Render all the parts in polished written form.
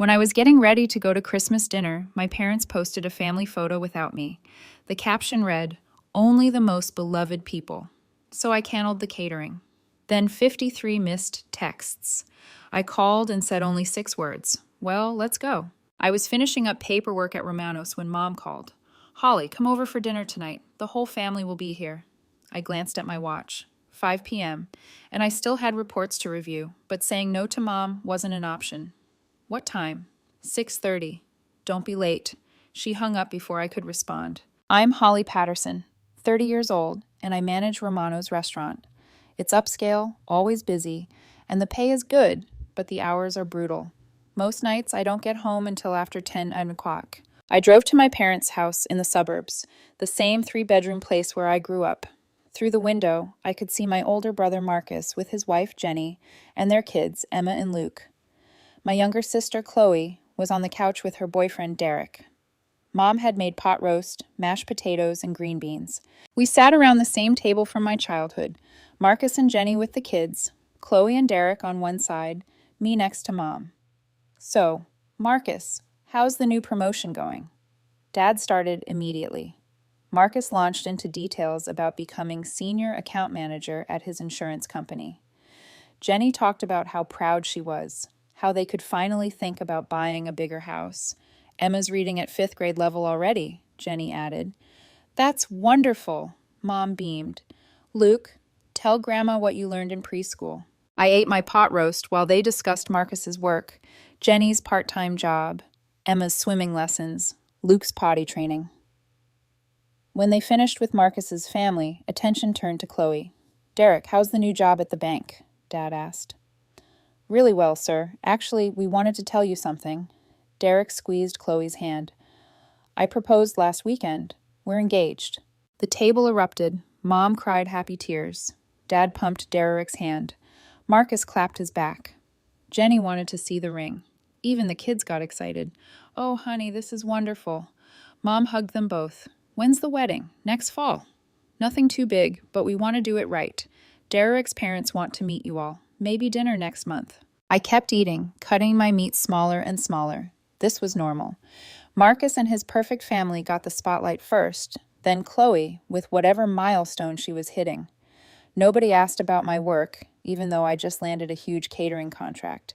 When I was getting ready to go to Christmas dinner, my parents posted a family photo without me. The caption read, "Only the most beloved people." So I canceled the catering. Then 53 missed texts. I called and said only 6 words. Well, let's go. I was finishing up paperwork at Romano's when Mom called. "Holly, come over for dinner tonight. The whole family will be here." I glanced at my watch. 5 p.m., and I still had reports to review, but saying no to Mom wasn't an option. "What time?" 6:30. "Don't be late." She hung up before I could respond. I'm Holly Patterson, 30 years old, and I manage Romano's restaurant. It's upscale, always busy, and the pay is good, but the hours are brutal. Most nights I don't get home until after 10 o'clock. I drove to my parents' house in the suburbs, the same 3-bedroom place where I grew up. Through the window, I could see my older brother Marcus with his wife Jenny and their kids, Emma and Luke. My younger sister Chloe was on the couch with her boyfriend Derek. Mom had made pot roast, mashed potatoes, and green beans. We sat around the same table from my childhood, Marcus and Jenny with the kids, Chloe and Derek on one side, me next to Mom. "So, Marcus, how's the new promotion going?" Dad started immediately. Marcus launched into details about becoming senior account manager at his insurance company. Jenny talked about how proud she was, how they could finally think about buying a bigger house. "Emma's reading at 5th grade level already," Jenny added. "That's wonderful," Mom beamed. "Luke, tell Grandma what you learned in preschool." I ate my pot roast while they discussed Marcus's work, Jenny's part-time job, Emma's swimming lessons, Luke's potty training. When they finished with Marcus's family, attention turned to Chloe. "Derek, how's the new job at the bank?" Dad asked. "Really well, sir. Actually, we wanted to tell you something." Derek squeezed Chloe's hand. "I proposed last weekend. We're engaged." The table erupted. Mom cried happy tears. Dad pumped Derek's hand. Marcus clapped his back. Jenny wanted to see the ring. Even the kids got excited. "Oh, honey, this is wonderful." Mom hugged them both. "When's the wedding?" "Next fall." "Nothing too big, but we want to do it right. Derek's parents want to meet you all. Maybe dinner next month." I kept eating, cutting my meat smaller and smaller. This was normal. Marcus and his perfect family got the spotlight first, then Chloe, with whatever milestone she was hitting. Nobody asked about my work, even though I just landed a huge catering contract.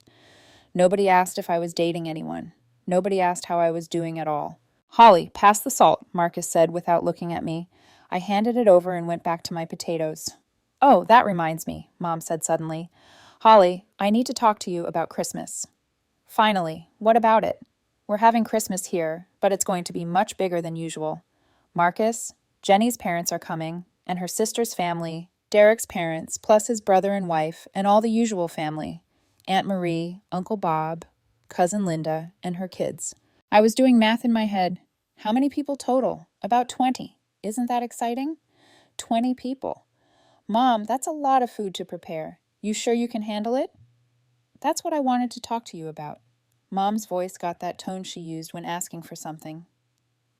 Nobody asked if I was dating anyone. Nobody asked how I was doing at all. "Holly, pass the salt," Marcus said without looking at me. I handed it over and went back to my potatoes. "Oh, that reminds me," Mom said suddenly. "Holly, I need to talk to you about Christmas." "Finally, what about it?" "We're having Christmas here, but it's going to be much bigger than usual. Marcus, Jenny's parents are coming, and her sister's family, Derek's parents, plus his brother and wife, and all the usual family. Aunt Marie, Uncle Bob, Cousin Linda, and her kids." I was doing math in my head. How many people total? About 20. Isn't that exciting? 20 people. "Mom, that's a lot of food to prepare. You sure you can handle it?" "That's what I wanted to talk to you about." Mom's voice got that tone she used when asking for something.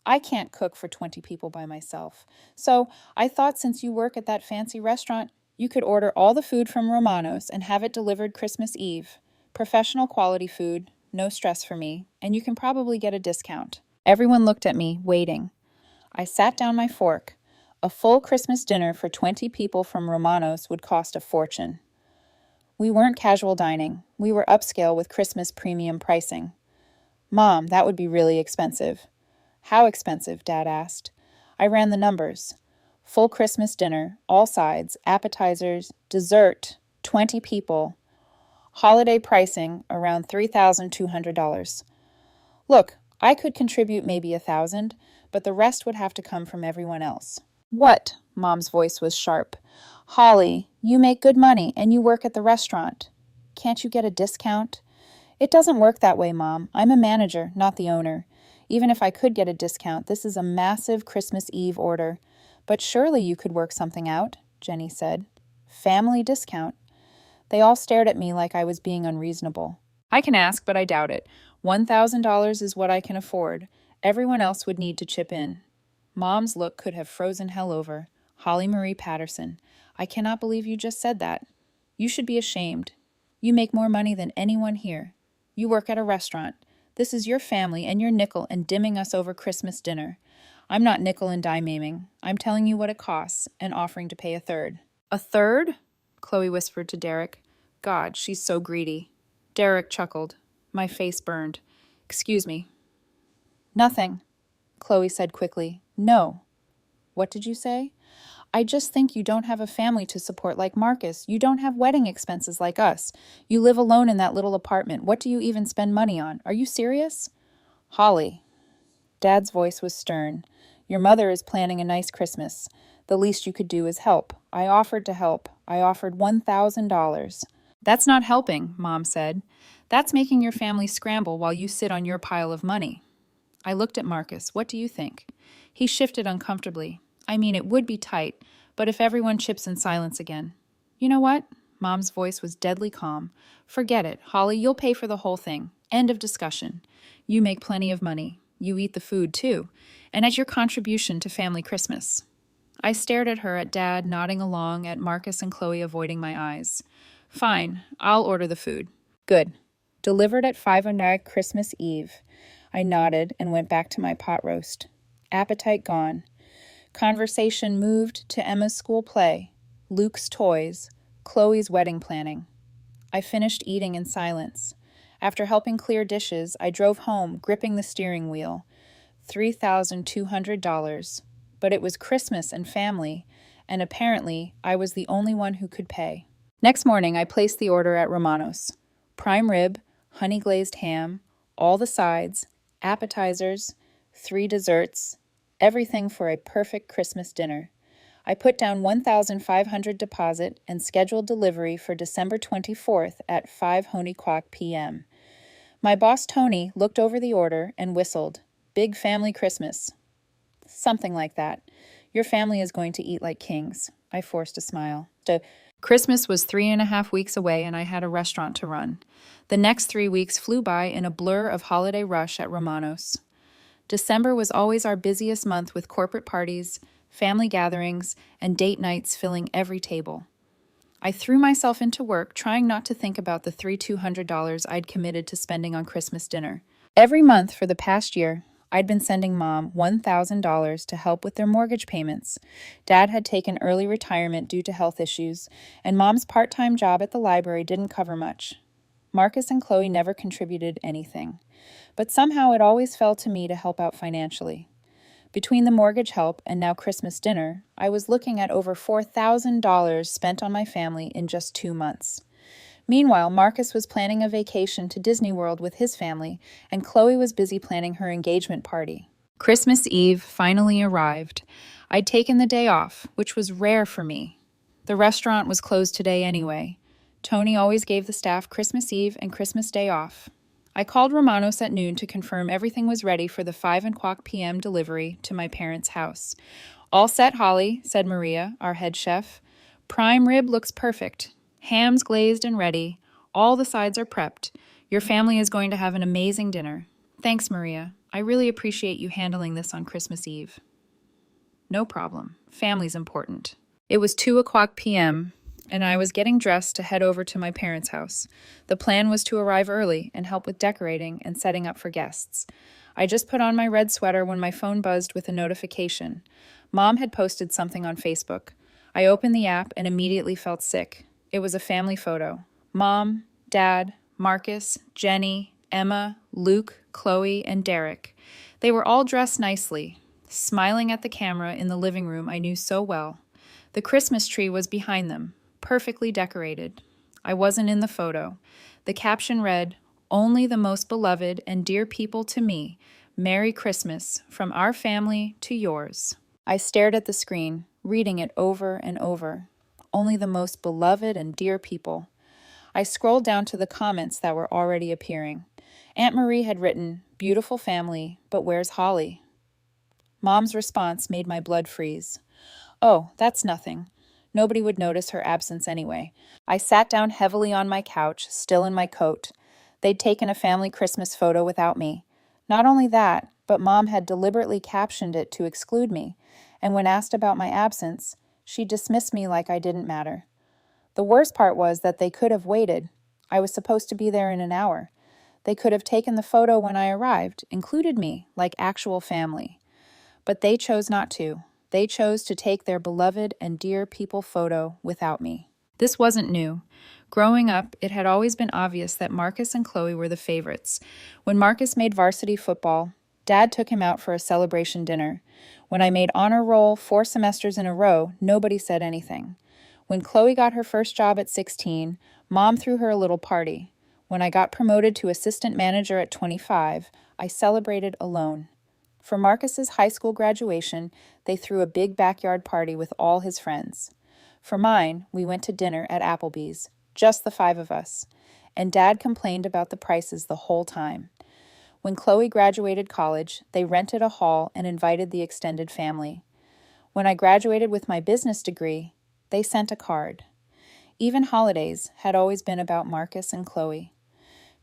"I can't cook for 20 people by myself. So I thought since you work at that fancy restaurant, you could order all the food from Romano's and have it delivered Christmas Eve. Professional quality food, no stress for me, and you can probably get a discount." Everyone looked at me, waiting. I sat down my fork. A full Christmas dinner for 20 people from Romano's would cost a fortune. We weren't casual dining. We were upscale with Christmas premium pricing. "Mom, that would be really expensive." "How expensive?" Dad asked. I ran the numbers. Full Christmas dinner, all sides, appetizers, dessert, 20 people. Holiday pricing, around $3,200. "Look, I could contribute maybe $1,000, but the rest would have to come from everyone else." "What?" Mom's voice was sharp. "Holly, you make good money and you work at the restaurant. Can't you get a discount?" "It doesn't work that way, Mom. I'm a manager, not the owner. Even if I could get a discount, this is a massive Christmas Eve order. But surely you could work something out," Jenny said. "Family discount." They all stared at me like I was being unreasonable. "I can ask, but I doubt it. $1,000 is what I can afford. Everyone else would need to chip in." Mom's look could have frozen hell over. "Holly Marie Patterson, I cannot believe you just said that. You should be ashamed. You make more money than anyone here. You work at a restaurant. This is your family, and you're nickel and dimming us over Christmas dinner. I'm not nickel and diming. I'm telling you what it costs and offering to pay a third. A third? Chloe whispered to Derek. God, she's so greedy. Derek chuckled. My face burned. Excuse me. Nothing, Chloe said quickly. No. What did you say? I just think you don't have a family to support like Marcus. You don't have wedding expenses like us. You live alone in that little apartment. What do you even spend money on? Are you serious? Holly. Dad's voice was stern. Your mother is planning a nice Christmas. The least you could do is help. I offered to help. I offered $1,000. That's not helping, Mom said. That's making your family scramble while you sit on your pile of money. I looked at Marcus. What do you think? He shifted uncomfortably. I mean, it would be tight, but if everyone chips in silence again. You know what? Mom's voice was deadly calm. Forget it. Holly, you'll pay for the whole thing. End of discussion. You make plenty of money. You eat the food, too. And at your contribution to family Christmas. I stared at her, at Dad nodding along, at Marcus and Chloe avoiding my eyes. Fine, I'll order the food. Good. Delivered at 5 o'clock Christmas Eve. I nodded and went back to my pot roast. Appetite gone. Conversation moved to Emma's school play, Luke's toys, Chloe's wedding planning. I finished eating in silence. After helping clear dishes, I drove home, gripping the steering wheel. $3,200. But it was Christmas and family, and apparently I was the only one who could pay. Next morning, I placed the order at Romano's. Prime rib, honey-glazed ham, all the sides, appetizers, 3 desserts, everything for a perfect Christmas dinner. I put down $1,500 deposit and scheduled delivery for December 24th at 5 p.m. My boss, Tony, looked over the order and whistled. Big family Christmas. Something like that. Your family is going to eat like kings. I forced a smile. Christmas was 3.5 weeks away, and I had a restaurant to run. The next 3 weeks flew by in a blur of holiday rush at Romano's. December was always our busiest month with corporate parties, family gatherings, and date nights filling every table. I threw myself into work, trying not to think about the $3,200 I'd committed to spending on Christmas dinner. Every month for the past year, I'd been sending Mom $1,000 to help with their mortgage payments. Dad had taken early retirement due to health issues, and Mom's part-time job at the library didn't cover much. Marcus and Chloe never contributed anything, but somehow it always fell to me to help out financially. Between the mortgage help and now Christmas dinner, I was looking at over $4,000 spent on my family in just 2 months. Meanwhile, Marcus was planning a vacation to Disney World with his family, and Chloe was busy planning her engagement party. Christmas Eve finally arrived. I'd taken the day off, which was rare for me. The restaurant was closed today anyway. Tony always gave the staff Christmas Eve and Christmas Day off. I called Romano's at noon to confirm everything was ready for the 5 p.m. delivery to my parents' house. All set, Holly, said Maria, our head chef. Prime rib looks perfect. Ham's glazed and ready. All the sides are prepped. Your family is going to have an amazing dinner. Thanks, Maria. I really appreciate you handling this on Christmas Eve. No problem. Family's important. It was 2 p.m., and I was getting dressed to head over to my parents' house. The plan was to arrive early and help with decorating and setting up for guests. I just put on my red sweater when my phone buzzed with a notification. Mom had posted something on Facebook. I opened the app and immediately felt sick. It was a family photo. Mom, Dad, Marcus, Jenny, Emma, Luke, Chloe, and Derek. They were all dressed nicely, smiling at the camera in the living room I knew so well. The Christmas tree was behind them, perfectly decorated. I wasn't in the photo. The caption read, "Only the most beloved and dear people to me. Merry Christmas, from our family to yours." I stared at the screen, reading it over and over. Only the most beloved and dear people. I scrolled down to the comments that were already appearing. Aunt Marie had written, "Beautiful family, but where's Holly?" Mom's response made my blood freeze. "Oh, that's nothing. Nobody would notice her absence anyway." I sat down heavily on my couch, still in my coat. They'd taken a family Christmas photo without me. Not only that, but Mom had deliberately captioned it to exclude me, and when asked about my absence, she dismissed me like I didn't matter. The worst part was that they could have waited. I was supposed to be there in an hour. They could have taken the photo when I arrived, included me, like actual family. But they chose not to. They chose to take their beloved and dear people photo without me. This wasn't new. Growing up, it had always been obvious that Marcus and Chloe were the favorites. When Marcus made varsity football, Dad took him out for a celebration dinner. When I made honor roll 4 semesters in a row, nobody said anything. When Chloe got her first job at 16, Mom threw her a little party. When I got promoted to assistant manager at 25, I celebrated alone. For Marcus's high school graduation, they threw a big backyard party with all his friends. For mine, we went to dinner at Applebee's, just the 5 of us, and Dad complained about the prices the whole time. When Chloe graduated college, they rented a hall and invited the extended family. When I graduated with my business degree, they sent a card. Even holidays had always been about Marcus and Chloe.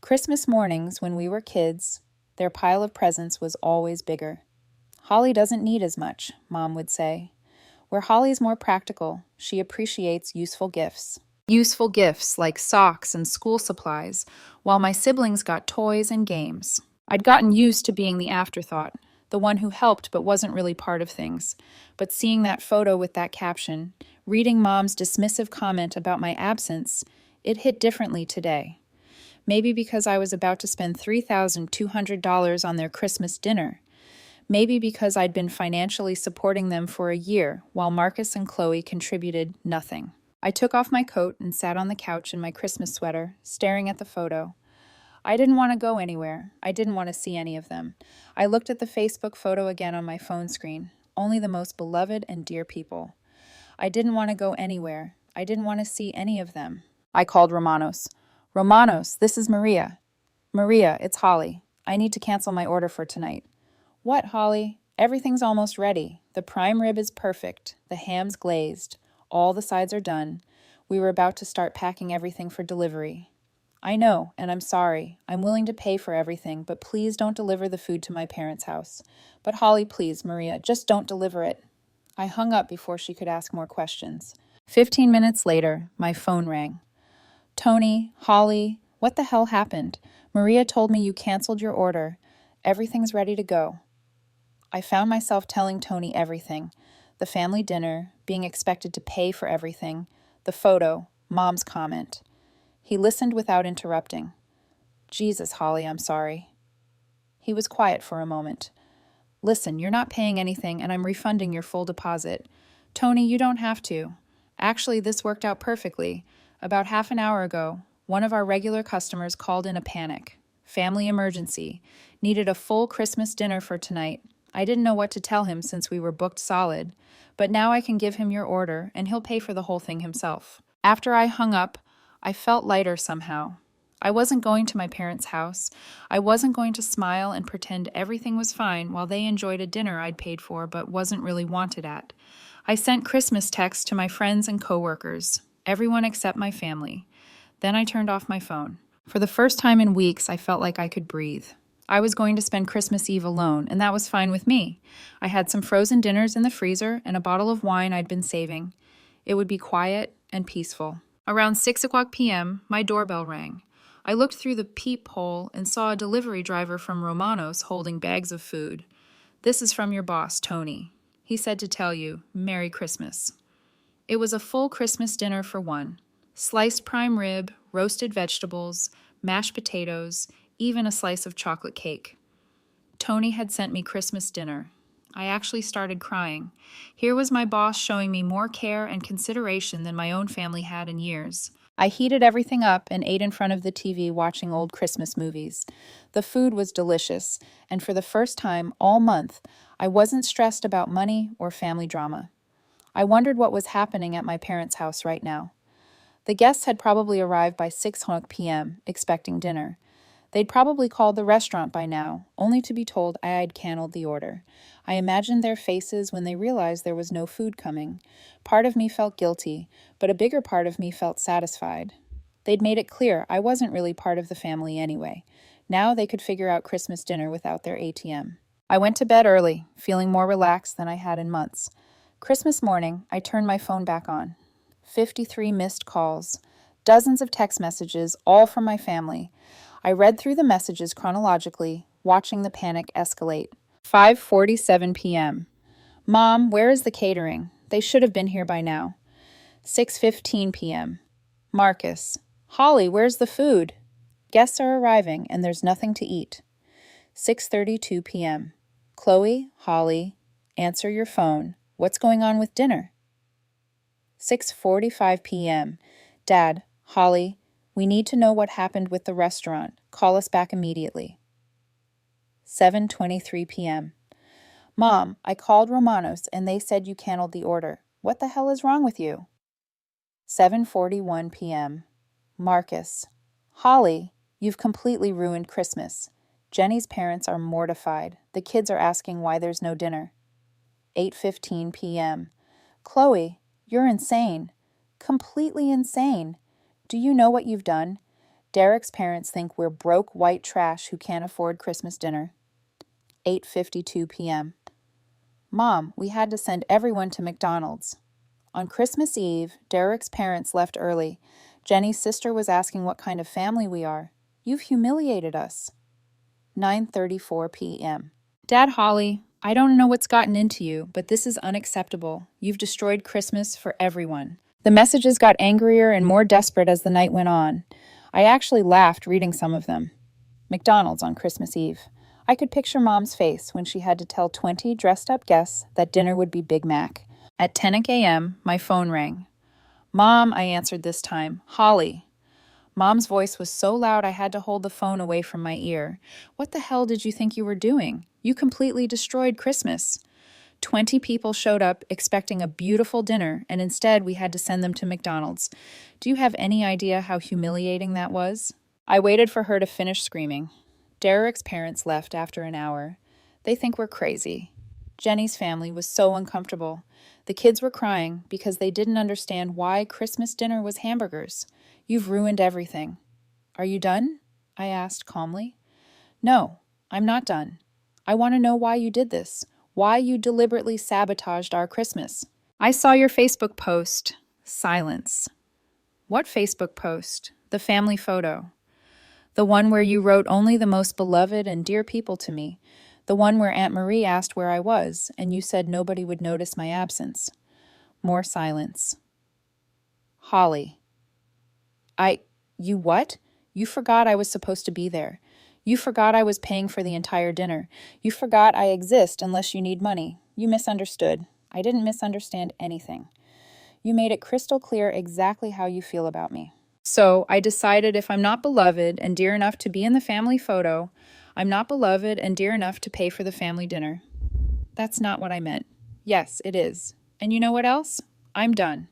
Christmas mornings, when we were kids, their pile of presents was always bigger. Holly doesn't need as much, Mom would say. Where Holly's more practical, she appreciates useful gifts. Useful gifts like socks and school supplies, while my siblings got toys and games. I'd gotten used to being the afterthought, the one who helped but wasn't really part of things. But seeing that photo with that caption, reading Mom's dismissive comment about my absence, it hit differently today. Maybe because I was about to spend $3,200 on their Christmas dinner. Maybe because I'd been financially supporting them for a year while Marcus and Chloe contributed nothing. I took off my coat and sat on the couch in my Christmas sweater, staring at the photo. I didn't want to go anywhere. I didn't want to see any of them. I looked at the Facebook photo again on my phone screen. Only the most beloved and dear people. I didn't want to go anywhere. I didn't want to see any of them. I called Romanos. Romanos, this is Maria. Maria, it's Holly. I need to cancel my order for tonight. What, Holly? Everything's almost ready. The prime rib is perfect. The ham's glazed. All the sides are done. We were about to start packing everything for delivery. I know, and I'm sorry. I'm willing to pay for everything, but please don't deliver the food to my parents' house. But Holly, please, Maria, just don't deliver it. I hung up before she could ask more questions. 15 minutes later, my phone rang. Tony, Holly, what the hell happened? Maria told me you canceled your order. Everything's ready to go. I found myself telling Tony everything. The family dinner, being expected to pay for everything, the photo, Mom's comment. He listened without interrupting. Jesus, Holly, I'm sorry. He was quiet for a moment. Listen, you're not paying anything and I'm refunding your full deposit. Tony, you don't have to. Actually, this worked out perfectly. About half an hour ago, one of our regular customers called in a panic. Family emergency. Needed a full Christmas dinner for tonight. I didn't know what to tell him since we were booked solid, but now I can give him your order and he'll pay for the whole thing himself. After I hung up, I felt lighter somehow. I wasn't going to my parents' house. I wasn't going to smile and pretend everything was fine while they enjoyed a dinner I'd paid for but wasn't really wanted at. I sent Christmas texts to my friends and coworkers, everyone except my family. Then I turned off my phone. For the first time in weeks, I felt like I could breathe. I was going to spend Christmas Eve alone, and that was fine with me. I had some frozen dinners in the freezer and a bottle of wine I'd been saving. It would be quiet and peaceful. Around 6:00 p.m., my doorbell rang. I looked through the peephole and saw a delivery driver from Romano's holding bags of food. "This is from your boss, Tony. He said to tell you, Merry Christmas." It was a full Christmas dinner for one. Sliced prime rib, roasted vegetables, mashed potatoes, even a slice of chocolate cake. Tony had sent me Christmas dinner. I actually started crying. Here was my boss showing me more care and consideration than my own family had in years. I heated everything up and ate in front of the TV watching old Christmas movies. The food was delicious, and for the first time all month, I wasn't stressed about money or family drama. I wondered what was happening at my parents' house right now. The guests had probably arrived by 6:00 p.m., expecting dinner. They'd probably called the restaurant by now, only to be told I had canceled the order. I imagined their faces when they realized there was no food coming. Part of me felt guilty, but a bigger part of me felt satisfied. They'd made it clear I wasn't really part of the family anyway. Now they could figure out Christmas dinner without their ATM. I went to bed early, feeling more relaxed than I had in months. Christmas morning, I turned my phone back on. 53 missed calls. Dozens of text messages, all from my family. I read through the messages chronologically, watching the panic escalate. 5:47 p.m. Mom, where is the catering? They should have been here by now. 6:15 p.m. Marcus. Holly, where's the food? Guests are arriving and there's nothing to eat. 6:32 p.m. Chloe, Holly, answer your phone. What's going on with dinner? 6:45 p.m. Dad, Holly, we need to know what happened with the restaurant. Call us back immediately. 7:23 p.m. Mom, I called Romano's and they said you canceled the order. What the hell is wrong with you? 7:41 p.m. Marcus. Holly, you've completely ruined Christmas. Jenny's parents are mortified. The kids are asking why there's no dinner. 8:15 p.m. Chloe, you're insane. Completely insane. Do you know what you've done? Derek's parents think we're broke white trash who can't afford Christmas dinner. 8:52 p.m. Mom, we had to send everyone to McDonald's. On Christmas Eve, Derek's parents left early. Jenny's sister was asking what kind of family we are. You've humiliated us. 9:34 p.m. Dad, Holly, I don't know what's gotten into you, but this is unacceptable. You've destroyed Christmas for everyone. The messages got angrier and more desperate as the night went on. I actually laughed reading some of them. McDonald's on Christmas Eve. I could picture Mom's face when she had to tell 20 dressed-up guests that dinner would be Big Mac. At 10 a.m., my phone rang. Mom, I answered this time. Holly. Mom's voice was so loud I had to hold the phone away from my ear. What the hell did you think you were doing? You completely destroyed Christmas. 20 people showed up expecting a beautiful dinner, and instead we had to send them to McDonald's. Do you have any idea how humiliating that was? I waited for her to finish screaming. Derek's parents left after an hour. They think we're crazy. Jenny's family was so uncomfortable. The kids were crying because they didn't understand why Christmas dinner was hamburgers. You've ruined everything. Are you done? I asked calmly. No, I'm not done. I want to know why you did this. Why you deliberately sabotaged our Christmas. I saw your Facebook post. Silence. What Facebook post? The family photo. The one where you wrote only the most beloved and dear people to me. The one where Aunt Marie asked where I was, and you said nobody would notice my absence. More silence. Holly. You what? You forgot I was supposed to be there. You forgot I was paying for the entire dinner. You forgot I exist unless you need money. You misunderstood. I didn't misunderstand anything. You made it crystal clear exactly how you feel about me. So I decided if I'm not beloved and dear enough to be in the family photo, I'm not beloved and dear enough to pay for the family dinner. That's not what I meant. Yes, it is. And you know what else? I'm done.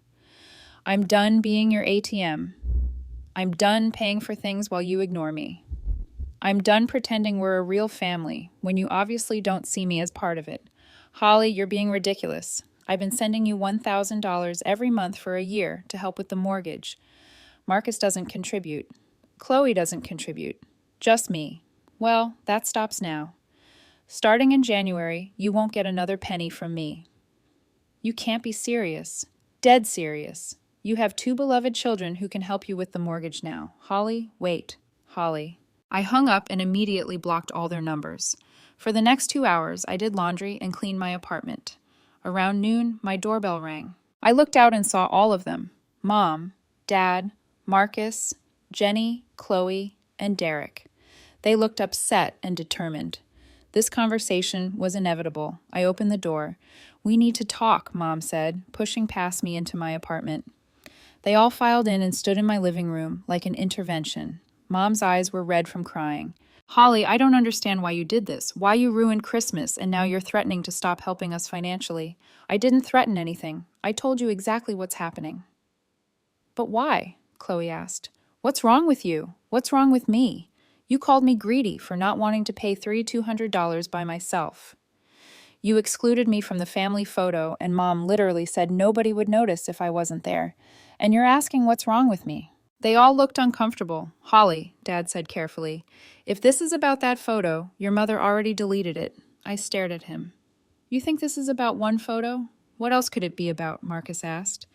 I'm done being your ATM. I'm done paying for things while you ignore me. I'm done pretending we're a real family when you obviously don't see me as part of it. Holly, you're being ridiculous. I've been sending you $1,000 every month for a year to help with the mortgage. Marcus doesn't contribute. Chloe doesn't contribute. Just me. Well, that stops now. Starting in January, you won't get another penny from me. You can't be serious. Dead serious. You have 2 beloved children who can help you with the mortgage now. Holly, wait. Holly. I hung up and immediately blocked all their numbers. For the next 2 hours, I did laundry and cleaned my apartment. Around noon, my doorbell rang. I looked out and saw all of them. Mom, Dad, Marcus, Jenny, Chloe, and Derek. They looked upset and determined. This conversation was inevitable. I opened the door. We need to talk, Mom said, pushing past me into my apartment. They all filed in and stood in my living room like an intervention. Mom's eyes were red from crying. Holly, I don't understand why you did this, why you ruined Christmas, and now you're threatening to stop helping us financially. I didn't threaten anything. I told you exactly what's happening. But why? Chloe asked. What's wrong with you? What's wrong with me? You called me greedy for not wanting to pay $3,200 by myself. You excluded me from the family photo, and Mom literally said nobody would notice if I wasn't there. And you're asking what's wrong with me. They all looked uncomfortable. Holly, Dad said carefully, if this is about that photo, your mother already deleted it. I stared at him. You think this is about one photo? What else could it be about? Marcus asked.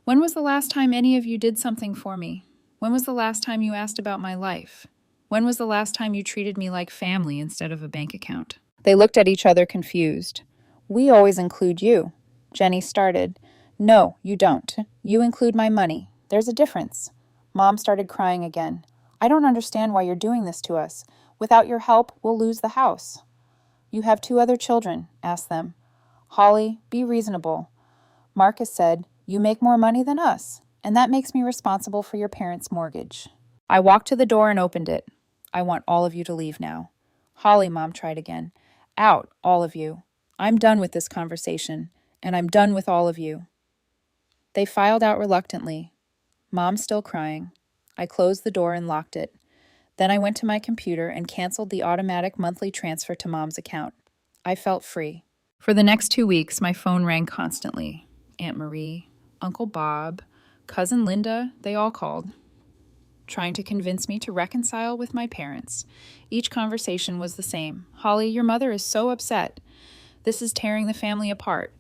When was the last time any of you did something for me? When was the last time you asked about my life? When was the last time you treated me like family instead of a bank account? They looked at each other confused. We always include you. Jenny started. No, you don't. You include my money. There's a difference. Mom started crying again. I don't understand why you're doing this to us. Without your help, we'll lose the house. You have 2 other children, asked them. Holly, be reasonable. Marcus said, you make more money than us, and that makes me responsible for your parents' mortgage. I walked to the door and opened it. I want all of you to leave now. Holly, Mom tried again. Out, all of you. I'm done with this conversation, and I'm done with all of you. They filed out reluctantly. Mom still crying. I closed the door and locked it. Then I went to my computer and canceled the automatic monthly transfer to Mom's account. I felt free. For the next 2 weeks, my phone rang constantly. Aunt Marie, Uncle Bob, Cousin Linda, they all called, trying to convince me to reconcile with my parents. Each conversation was the same. Holly, your mother is so upset. This is tearing the family apart.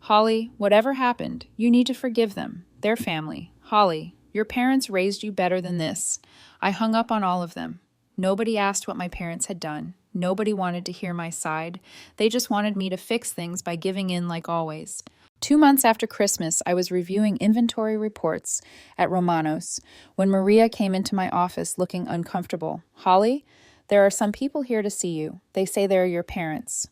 Holly, whatever happened, you need to forgive them. Their family. Holly, your parents raised you better than this. I hung up on all of them. Nobody asked what my parents had done. Nobody wanted to hear my side. They just wanted me to fix things by giving in like always. 2 months after Christmas, I was reviewing inventory reports at Romano's when Maria came into my office looking uncomfortable. Holly, there are some people here to see you. They say they're your parents.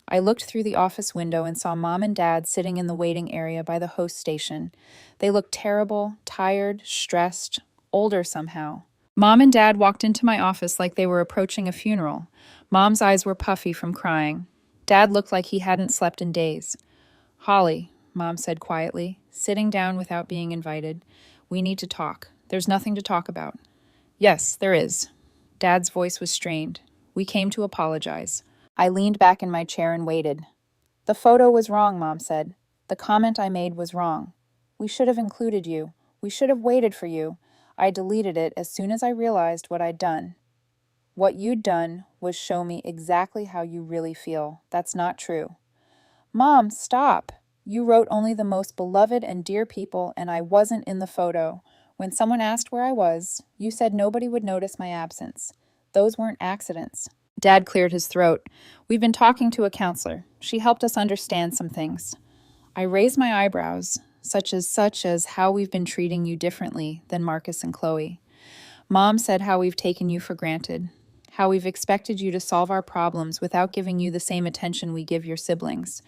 I looked through the office window and saw Mom and Dad sitting in the waiting area by the host station. They looked terrible, tired, stressed, older somehow. Mom and Dad walked into my office like they were approaching a funeral. Mom's eyes were puffy from crying. Dad looked like he hadn't slept in days. Holly, Mom said quietly, sitting down without being invited. We need to talk. There's nothing to talk about. Yes, there is. Dad's voice was strained. We came to apologize. I leaned back in my chair and waited. The photo was wrong, Mom said. The comment I made was wrong. We should have included you. We should have waited for you. I deleted it as soon as I realized what I'd done. What you'd done was show me exactly how you really feel. That's not true. Mom, stop. You wrote only the most beloved and dear people, and I wasn't in the photo. When someone asked where I was, you said nobody would notice my absence. Those weren't accidents. Dad cleared his throat. We've been talking to a counselor. She helped us understand some things. I raised my eyebrows, such as how we've been treating you differently than Marcus and Chloe. Mom said how we've taken you for granted, how we've expected you to solve our problems without giving you the same attention we give your siblings.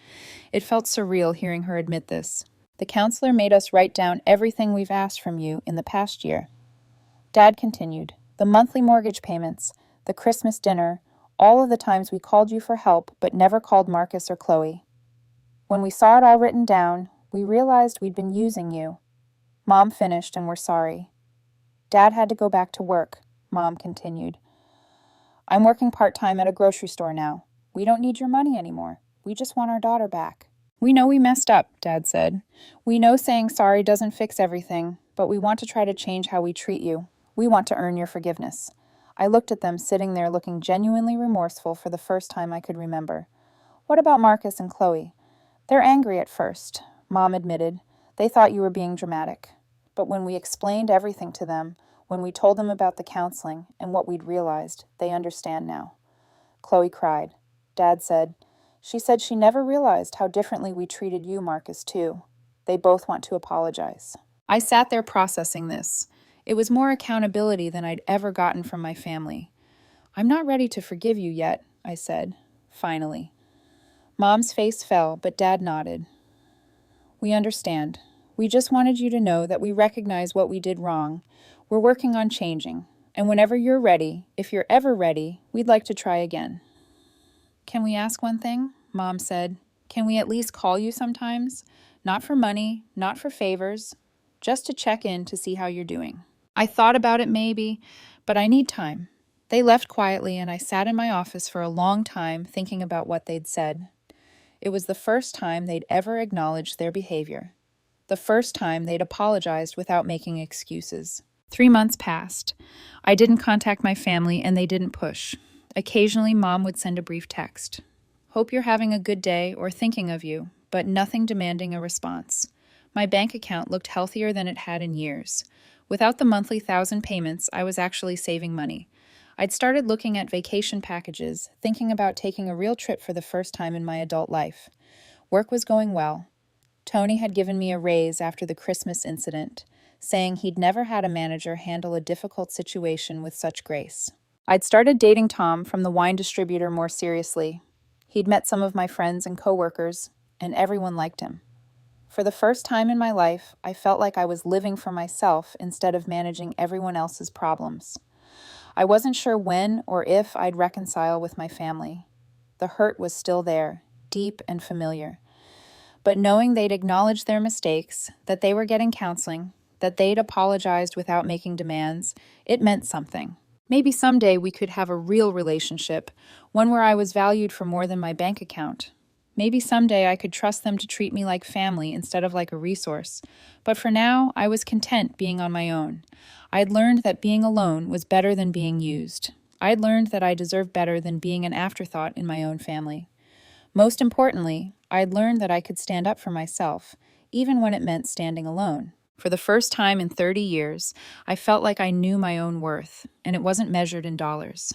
It felt surreal hearing her admit this. The counselor made us write down everything we've asked from you in the past year. Dad continued, the monthly mortgage payments, the Christmas dinner, all of the times we called you for help but never called Marcus or Chloe. When we saw it all written down, we realized we'd been using you. Mom finished and we're sorry. Dad had to go back to work, Mom continued. I'm working part-time at a grocery store now. We don't need your money anymore. We just want our daughter back. We know we messed up, Dad said. We know saying sorry doesn't fix everything, but we want to try to change how we treat you. We want to earn your forgiveness. I looked at them sitting there looking genuinely remorseful for the first time I could remember. What about Marcus and Chloe? They're angry at first, Mom admitted. They thought you were being dramatic. But when we explained everything to them, when we told them about the counseling and what we'd realized, they understand now. Chloe cried. Dad said, she said she never realized how differently we treated you, Marcus, too. They both want to apologize. I sat there processing this. It was more accountability than I'd ever gotten from my family. I'm not ready to forgive you yet, I said, finally. Mom's face fell, but Dad nodded. We understand. We just wanted you to know that we recognize what we did wrong. We're working on changing. And whenever you're ready, if you're ever ready, we'd like to try again. Can we ask one thing? Mom said. Can we at least call you sometimes? Not for money, not for favors, just to check in to see how you're doing. I thought about it maybe, but I need time. They left quietly and I sat in my office for a long time thinking about what they'd said. It was the first time they'd ever acknowledged their behavior. The first time they'd apologized without making excuses. 3 months passed. I didn't contact my family and they didn't push. Occasionally, Mom would send a brief text. Hope you're having a good day or thinking of you, but nothing demanding a response. My bank account looked healthier than it had in years. Without the monthly 1,000 payments, I was actually saving money. I'd started looking at vacation packages, thinking about taking a real trip for the first time in my adult life. Work was going well. Tony had given me a raise after the Christmas incident, saying he'd never had a manager handle a difficult situation with such grace. I'd started dating Tom from the wine distributor more seriously. He'd met some of my friends and coworkers, and everyone liked him. For the first time in my life, I felt like I was living for myself instead of managing everyone else's problems. I wasn't sure when or if I'd reconcile with my family. The hurt was still there, deep and familiar. But knowing they'd acknowledged their mistakes, that they were getting counseling, that they'd apologized without making demands, it meant something. Maybe someday we could have a real relationship, one where I was valued for more than my bank account. Maybe someday I could trust them to treat me like family instead of like a resource. But for now, I was content being on my own. I'd learned that being alone was better than being used. I'd learned that I deserved better than being an afterthought in my own family. Most importantly, I'd learned that I could stand up for myself, even when it meant standing alone. For the first time in 30 years, I felt like I knew my own worth, and it wasn't measured in dollars.